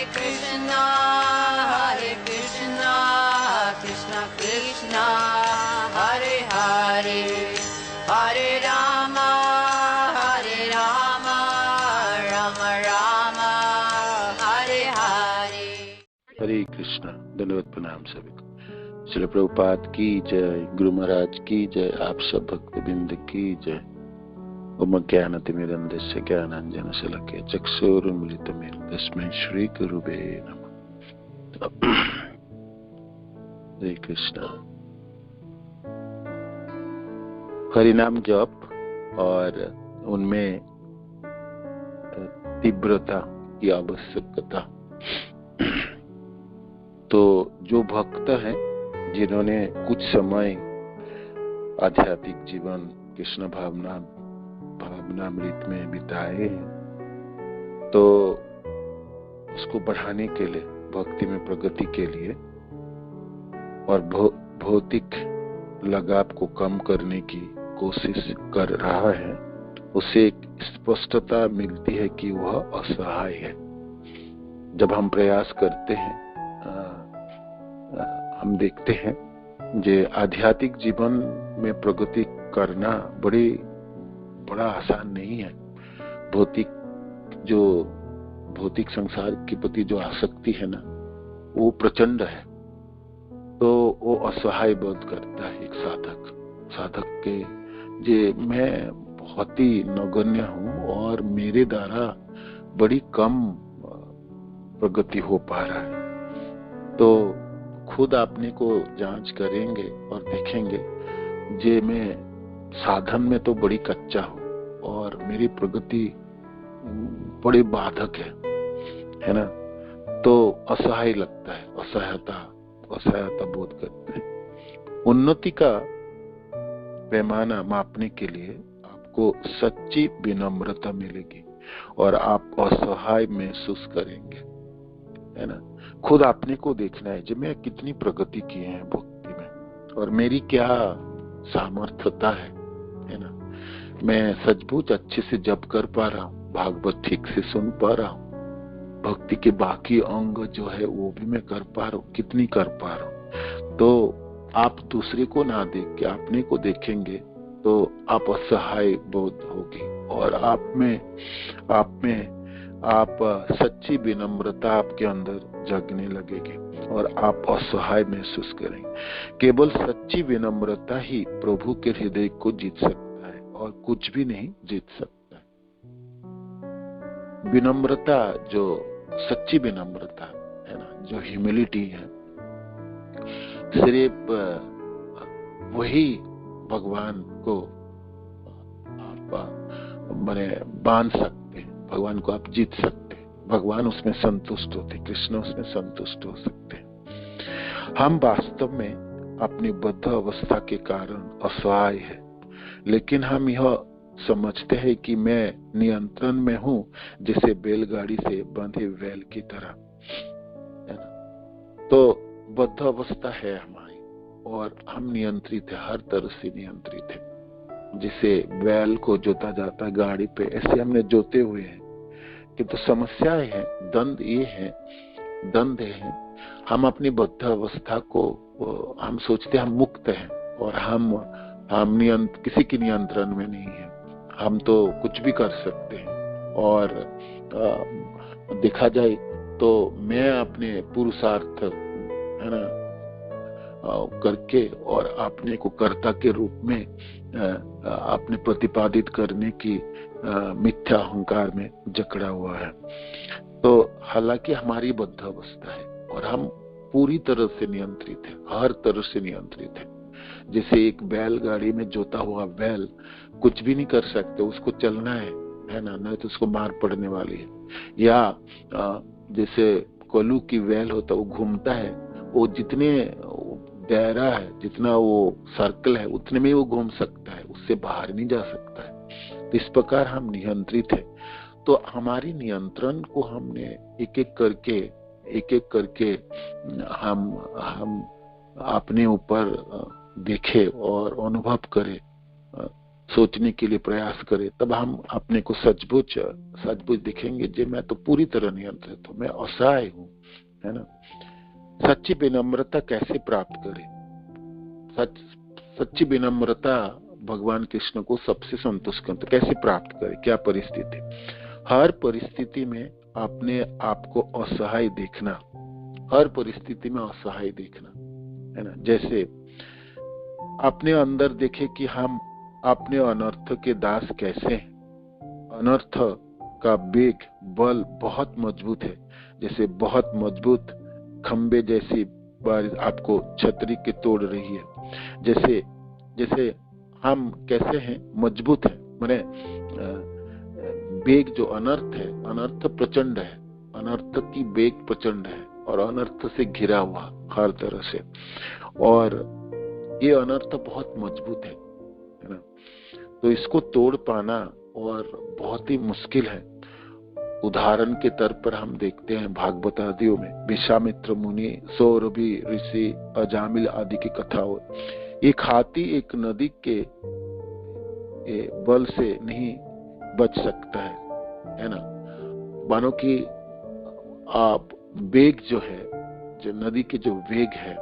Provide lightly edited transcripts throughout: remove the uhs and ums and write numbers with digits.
Krishna Krishna Krishna Hare Hare Hare Rama Rama Rama Hare Hare। हरे कृष्णा। दंडवत प्रणाम सभी को। श्री प्रभुपाद की जय, गुरु महाराज की जय, आप सब भक्तबिंद की जय। ओम ज्ञानतिमिरन्धस्य ज्ञानाञ्जनशलाकया चक्षुरुन्मीलितमेन तस्मै श्री गुरुवे नमः। हरे कृष्णा। हरिनाम जप और उनमें तीव्रता की आवश्यकता। तो जो भक्त हैं जिन्होंने कुछ समय आध्यात्मिक जीवन कृष्ण भावनामृत में बिताए हैं, तो उसको बढ़ाने के लिए, भक्ति में प्रगति के लिए और भौतिक लगाव को कम करने की कोशिश कर रहा है, उसे एक स्पष्टता मिलती है कि वह असहाय है। जब हम प्रयास करते हैं, हम देखते हैं जे आध्यात्मिक जीवन में प्रगति करना बड़ा आसान नहीं है। भौतिक संसार के प्रति जो आसक्ति है ना, वो प्रचंड है। तो वो असहाय बोध करता है एक साधक के, जे मैं बहुत ही नगण्य हूँ और मेरे द्वारा बड़ी कम प्रगति हो पा रहा है। तो खुद अपने को जांच करेंगे और देखेंगे जे मैं साधन में तो बड़ी कच्चा हूँ और मेरी प्रगति बड़ी बाधक है ना। तो असहाय लगता है, असहायता बोध करते हैं। उन्नति का पैमाना मापने के लिए आपको सच्ची विनम्रता मिलेगी और आप असहाय महसूस करेंगे, है ना। खुद अपने को देखना है जो मैं कितनी प्रगति की है भक्ति में और मेरी क्या सामर्थ्यता है ना। मैं सचमुच अच्छे से जप कर पा रहा हूँ, भागवत ठीक से सुन पा रहा हूँ, भक्ति के बाकी अंग जो है वो भी मैं कर पा रहा हूँ, कितनी कर पा रहा हूँ। तो आप दूसरे को ना देख के अपने को देखेंगे तो आप असहाय बोध होगी और आप सच्ची विनम्रता आपके अंदर जगने लगेगी और आप असहाय महसूस करेंगे। केवल सच्ची विनम्रता ही प्रभु के हृदय को जीत सकता है और कुछ भी नहीं जीत सकता है। विनम्रता, जो सच्ची विनम्रता है ना, जो ह्यूमिलिटी है, सिर्फ वही भगवान को आप बांध सकते हैं, भगवान को आप जीत सकते हैं, भगवान उसमें संतुष्ट होते, कृष्ण उसमें संतुष्ट हो सकते हैं। हम वास्तव में अपनी बद्ध अवस्था के कारण असहाय है, लेकिन हम यह समझते हैं कि मैं नियंत्रण में हूं, जैसे बैलगाड़ी से बंधे बैल की तरह, है ना। तो बद्ध अवस्था है हमारी और हम नियंत्रित है, हर तरह से नियंत्रित है। जिसे बैल को जोता जाता है गाड़ी पे, ऐसे हमने जोते हुए हैं। किंतु समस्याएं हैं, द्वंद्व है। हम अपनी बद्ध अवस्था को हम सोचते हम मुक्त हैं और हम किसी के नियंत्रण में नहीं है। हम तो कुछ भी कर सकते हैं और देखा जाए तो मैं अपने पुरुषार्थ, है ना, करके और अपने को कर्ता के रूप में अपने प्रतिपादित करने की मिथ्या अहंकार में जकड़ा हुआ है। तो हालांकि हमारी बद्ध अवस्था है और हम पूरी तरह से नियंत्रित है, हर तरह से नियंत्रित है। जैसे एक बैलगाड़ी में जोता हुआ बैल कुछ भी नहीं कर सकते, उसको चलना है ना, नहीं तो उसको मार पड़ने वाली है। या जैसे कोल्हू की बैल होता, वो घूमता है, वो जितने दायरा है, जितना वो सर्कल है, उतने में वो घूम सकता है, उससे बाहर नहीं जा सकता है। तो इस प्रकार हम नियंत्रित है। तो हमारी नियंत्रण को हमने एक एक करके हम अपने ऊपर देखे और अनुभव करे, सोचने के लिए प्रयास करें, तब हम अपने को सचमुच दिखेंगे जे मैं तो पूरी तरह नियंत्रित हूँ, मैं असहाय हूँ, है ना। सच्ची विनम्रता कैसे प्राप्त करें? सच्ची विनम्रता भगवान कृष्ण को सबसे संतुष्ट करते, कैसे प्राप्त करें, क्या परिस्थिति? हर परिस्थिति में अपने आप को असहाय देखना, हर परिस्थिति में असहाय देखना, है ना। जैसे अपने अंदर देखे कि हम अपने अनर्थ के दास कैसे हैं। अनर्थ का वेग बल बहुत मजबूत है, जैसे बहुत मजबूत खंबे जैसी बारिश आपको छतरी के तोड़ रही है। जैसे जैसे हम कैसे हैं, मजबूत है, माने वेग जो अनर्थ है, अनर्थ प्रचंड है, अनर्थ की वेग प्रचंड है और अनर्थ से घिरा हुआ हर तरह से, और ये अनर्थ बहुत मजबूत है ना। तो इसको तोड़ पाना और बहुत ही मुश्किल है। उदाहरण के तौर पर हम देखते हैं भागवत आदियों में विश्वामित्र मुनि, सौरभि ऋषि, अजामिल आदि की कथाओं। एक हाथी एक नदी के बल से नहीं बच सकता है ना। मानो कि आप वेग जो है, जो नदी के जो वेग है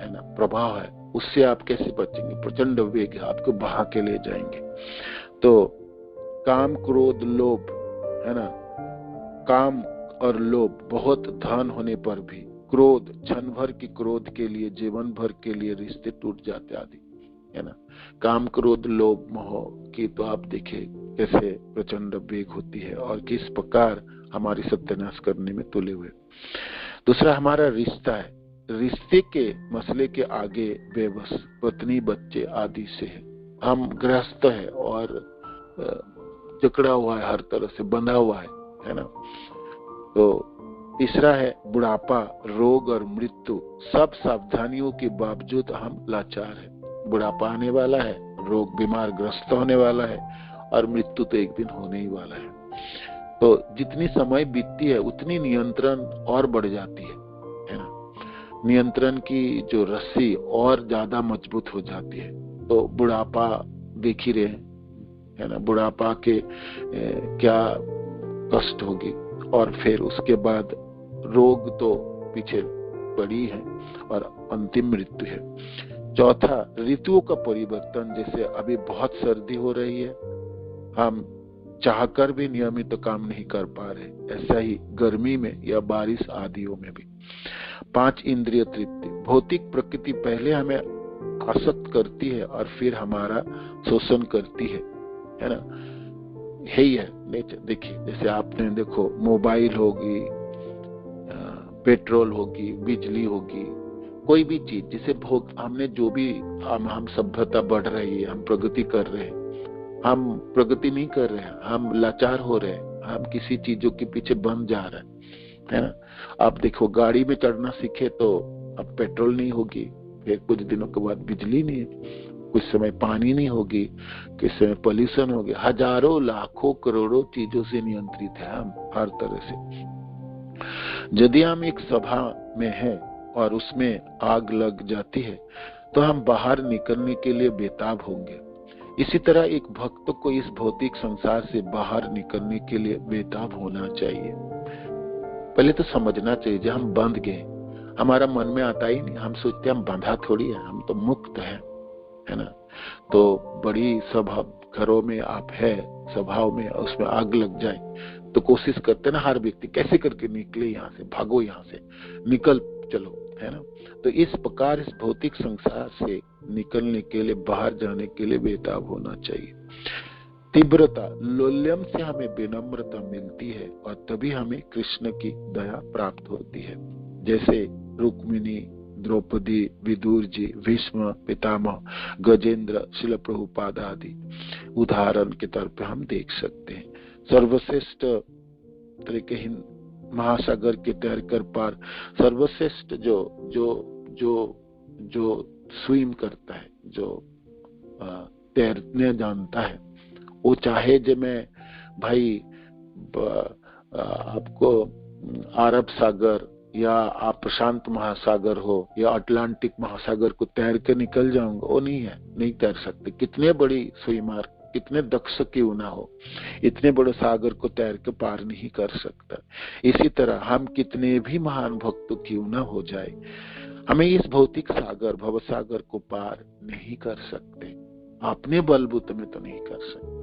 ना, प्रभाव है, उससे आप कैसे बचेंगे? प्रचंड वेग है, आपको बहा के ले जाएंगे। तो काम क्रोध लोभ, है ना, काम और लोभ, बहुत धन होने पर भी क्रोध, क्षण भर की क्रोध के लिए जीवन भर के लिए रिश्ते टूट जाते आदि, है ना। काम क्रोध लोभ मोह की तो आप देखें कैसे प्रचंड वेग होती है और किस प्रकार हमारी सत्यानाश करने में तुले हुए। दूसरा हमारा रिश्ता है, रिश्ते के मसले के आगे बेबस पत्नी बच्चे आदि से है, हम गृहस्थ है और जकड़ा हुआ है, हर तरह से बंधा हुआ है ना। तो तीसरा है बुढ़ापा, रोग और मृत्यु। सब सावधानियों के बावजूद हम लाचार है। बुढ़ापा आने वाला है, रोग बीमार ग्रस्त होने वाला है और मृत्यु तो एक दिन होने ही वाला है। तो जितनी समय बीतती है उतनी नियंत्रण और बढ़ जाती है ना। नियंत्रण की जो रस्सी और ज्यादा मजबूत हो जाती है। तो बुढ़ापा देख ही रहे है ना, बुढ़ापा के क्या कष्ट होगी, और फिर उसके बाद रोग तो पीछे पड़ी है और अंतिम मृत्यु है। चौथा ऋतुओं का परिवर्तन, जैसे अभी बहुत सर्दी हो रही है, हम चाहकर भी नियमित तो काम नहीं कर पा रहे, ऐसा ही गर्मी में या बारिश आदियों में भी। 5 इंद्रिय तृप्ति, भौतिक प्रकृति पहले हमें आसक्त करती है और फिर हमारा शोषण करती है ना। यही है नेचर। देखिए जैसे आपने देखो मोबाइल होगी, पेट्रोल होगी, बिजली होगी, कोई भी चीज जिसे भोग हमने जो भी हम सभ्यता बढ़ रही है, हम प्रगति कर रहे हैं, हम प्रगति नहीं कर रहे हैं, हम लाचार हो रहे हैं, हम किसी चीजों के पीछे बन जा रहे है ना। आप देखो गाड़ी में चढ़ना सीखे तो अब पेट्रोल नहीं होगी, फिर कुछ दिनों के बाद बिजली नहीं है, कुछ समय पानी नहीं होगी, कुछ समय पोल्यूशन होगी, हजारों लाखों करोड़ों चीजों से नियंत्रित है हम हर तरह से। यदि हम एक सभा में हैं और उसमें आग लग जाती है तो हम बाहर निकलने के लिए बेताब होंगे। इसी तरह एक भक्त को इस भौतिक संसार से बाहर निकलने के लिए बेताब होना चाहिए। पहले तो समझना चाहिए जब हम बंध गए, हमारा मन में आता ही नहीं, हम सोचते हम बंधा थोड़ी है, हम तो मुक्त है ना। तो बड़ी सभा घरों में आप है, सभाओं में, उसमें आग लग जाए तो कोशिश करते ना हर व्यक्ति कैसे करके निकले यहाँ से, भागो यहाँ से, निकल चलो, है ना। तो इस प्रकार इस भौतिक संसार से निकलने के लिए, बाहर जाने के लिए बेताब होना चाहिए। तीव्रता, लोल्यम से हमें विनम्रता मिलती है और तभी हमें कृष्ण की दया प्राप्त होती है। जैसे रुक्मिणी, द्रौपदी, विदुर जी, भीष्म पितामह, गजेंद्र, शिल प्रभुपाद आदि उदाहरण के तौर पे हम देख सकते हैं। सर्वश्रेष्ठ तरीके महासागर के तैर कर पार, सर्वश्रेष्ठ जो जो जो जो स्विम करता है, जो तैरने जानता है, वो चाहे जो मैं भाई आपको अरब सागर या आप प्रशांत महासागर हो या अटलांटिक महासागर को तैर के निकल जाऊंगा, वो नहीं है, नहीं तैर सकते। कितने बड़ी स्विमर कितने दक्ष क्यों ना हो, इतने बड़े सागर को तैर के पार नहीं कर सकता। इसी तरह हम कितने भी महान भक्त क्यों ना हो जाए, हमें इस भौतिक सागर भव सागर को पार नहीं कर सकते, अपने बलबूते में तो नहीं कर सकते।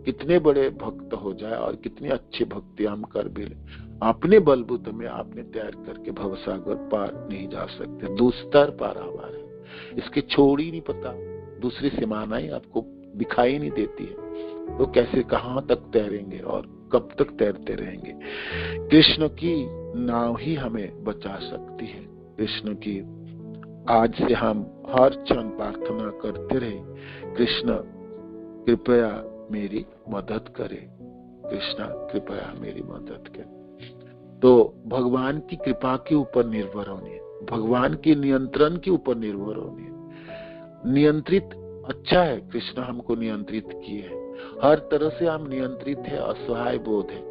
कितने बड़े भक्त हो जाए और कितनी अच्छी भक्ति हम कर भी ले, अपने बलबूते में आपने तैयार करके भव सागर पार नहीं जा सकते। दुस्तर पारावार है, इसके छोड़ ही नहीं पता, दूसरी सीमानाएं आपको दिखाई नहीं देती है, तो कैसे कहां तक तैरेंगे और कब तक तैरते रहेंगे। कृष्ण की नाव ही हमें बचा सकती है। कृष्ण की आज से हम हर क्षण प्रार्थना करते रहे, कृष्ण कृपया मेरी मदद करे, कृष्णा कृपया मेरी मदद करे। तो भगवान की कृपा के ऊपर निर्भर होनी है, भगवान के नियंत्रण के ऊपर निर्भर होनी है। नियंत्रित अच्छा है, कृष्ण हमको नियंत्रित किए हैं, हर तरह से हम नियंत्रित है, असहाय बोध है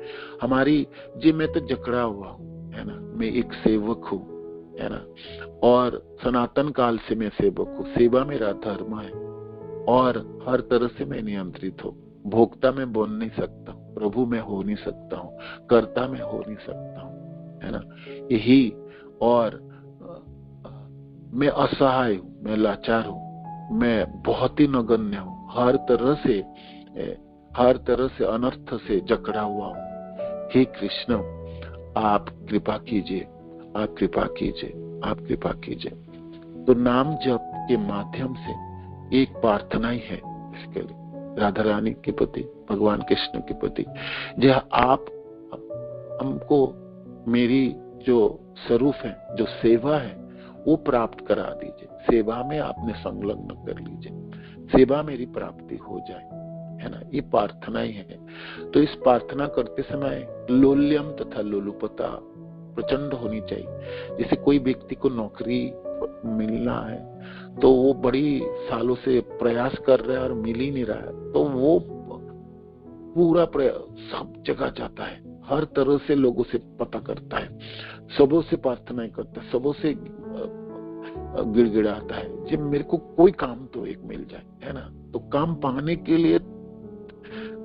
हमारी जी, मैं तो जकड़ा हुआ हूँ, है ना, मैं एक सेवक हूँ, है ना, और सनातन काल से मैं सेवक हूँ, सेवा मेरा धर्म है, और हर तरह से मैं नियंत्रित हूँ। भोक्ता में बन नहीं सकता, प्रभु में हो नहीं सकता हूँ, कर्ता में हो नहीं सकता हूँ, है ना, यही। और मैं असहाय हूँ, मैं लाचार हूँ, मैं बहुत ही नगण्य हूँ, हर तरह से अनर्थ से जकड़ा हुआ हूँ। हे कृष्ण आप कृपा कीजिए, आप कृपा कीजिए, आप कृपा कीजिए। तो नाम जप के माध्यम से एक प्रार्थना ही है इसके लिए, राधा रानी के प्रति, भगवान कृष्ण के प्रति, जो आप हमको मेरी जो स्वरूप है, जो सेवा है, वो प्राप्त करा दीजिए, सेवा में आपने संलग्न कर लीजिए, सेवा मेरी प्राप्ति हो जाए, है ना, ये प्रार्थना ही है। तो इस प्रार्थना करते समय लोल्यम तथा लोलुपता प्रचंड होनी चाहिए। जैसे कोई व्यक्ति को नौकरी मिलना है तो वो बड़ी सालों से प्रयास कर रहा है और मिल ही नहीं रहा है, तो वो पूरा प्रयास सब जगह जाता है, हर तरह से लोगों से पता करता है, सबों से प्रार्थनाएं करता है, सबों से गिड़गिड़ाता है, जब मेरे को कोई काम तो एक मिल जाए, है ना। तो काम पाने के लिए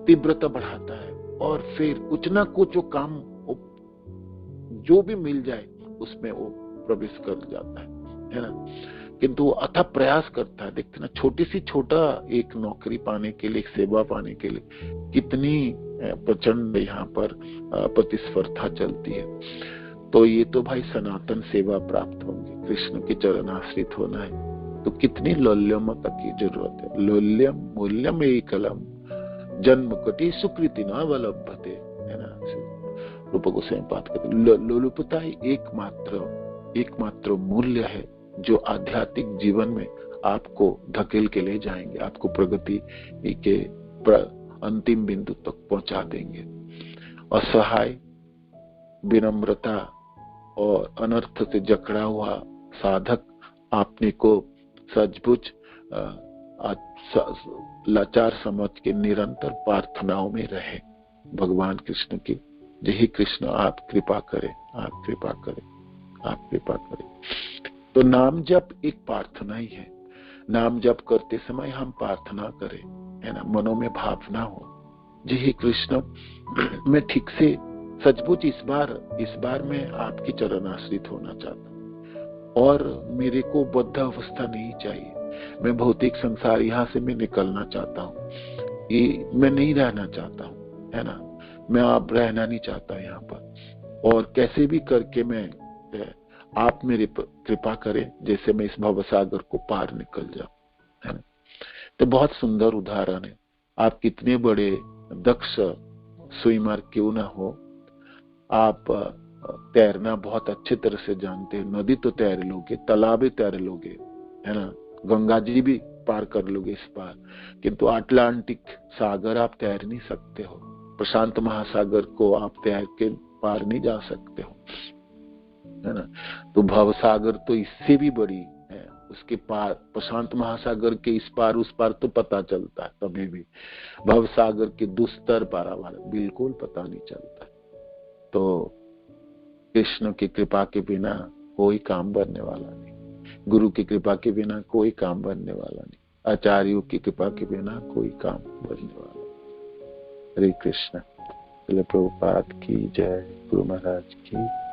तीव्रता बढ़ाता है, और फिर कुछ ना कुछ वो काम जो भी मिल जाए उसमें वो प्रवेश कर जाता है ना। किंतु वो अथक प्रयास करता है, देखते ना, छोटी सी छोटा एक नौकरी पाने के लिए, एक सेवा पाने के लिए कितनी प्रचंड यहाँ पर प्रतिस्पर्धा चलती है। तो ये तो भाई सनातन सेवा प्राप्त होंगी, कृष्ण के चरणाश्रित होना है, तो कितनी लौल्यमता की जरूरत है। लौल्यम मूल्यम एकलम जन्म कटी सुकृति न वलभते, है ना, रूप गोस्वामी बात करते। लोलुपता एकमात्र मूल्य है जो आध्यात्मिक जीवन में आपको धकेल के ले जाएंगे, आपको प्रगति के अंतिम बिंदु तक पहुंचा देंगे। असहाय, विनम्रता और अनर्थ से जकड़ा हुआ साधक आपने को सचमुच लाचार समझ के निरंतर प्रार्थनाओं में रहे भगवान कृष्ण की। यही कृष्ण आप कृपा करें, आप कृपा करें, आप कृपा करें। तो नाम जप एक प्रार्थना ही है। नाम जप करते समय हम प्रार्थना करें, है ना, मनों में भावना हो, जी कृष्ण मैं ठीक से सचमुच इस बार मैं आपकी चरणाश्रित होना चाहता हूँ, और मेरे को बद्ध अवस्था नहीं चाहिए, मैं भौतिक संसार यहाँ से मैं निकलना चाहता हूँ, ये मैं नहीं रहना चाहता हूँ, है ना, मैं आप रहना नहीं चाहता यहाँ पर, और कैसे भी करके मैं आप मेरी कृपा करें, जैसे मैं इस भवसागर को पार निकल जाऊं, है ना। तो बहुत सुंदर उदाहरण है। आप कितने बड़े दक्ष स्विमर क्यों ना हो, आप तैरना बहुत अच्छे तरह से जानते हैं, नदी तो तैर लोगे, तालाब भी तैर लोगे, है ना, गंगा जी भी पार कर लोगे इस पार, किंतु अटलांटिक सागर आप तैर नहीं सकते हो, प्रशांत महासागर को आप तैर के पार नहीं जा सकते हो, है ना। तो भवसागर तो इससे भी बड़ी है, उसके पार, प्रशांत महासागर के इस पार उस पार तो पता चलता है कभी भी, भवसागर के दुस्तर पारावार बिल्कुल पता नहीं चलता। तो कृष्ण की कृपा के बिना कोई काम बनने वाला नहीं, गुरु की कृपा के बिना कोई काम बनने वाला नहीं। आचार्यों की कृपा के बिना कोई काम बनने वाला। हरे कृष्ण। प्रभुपाद की जय, गुरु महाराज की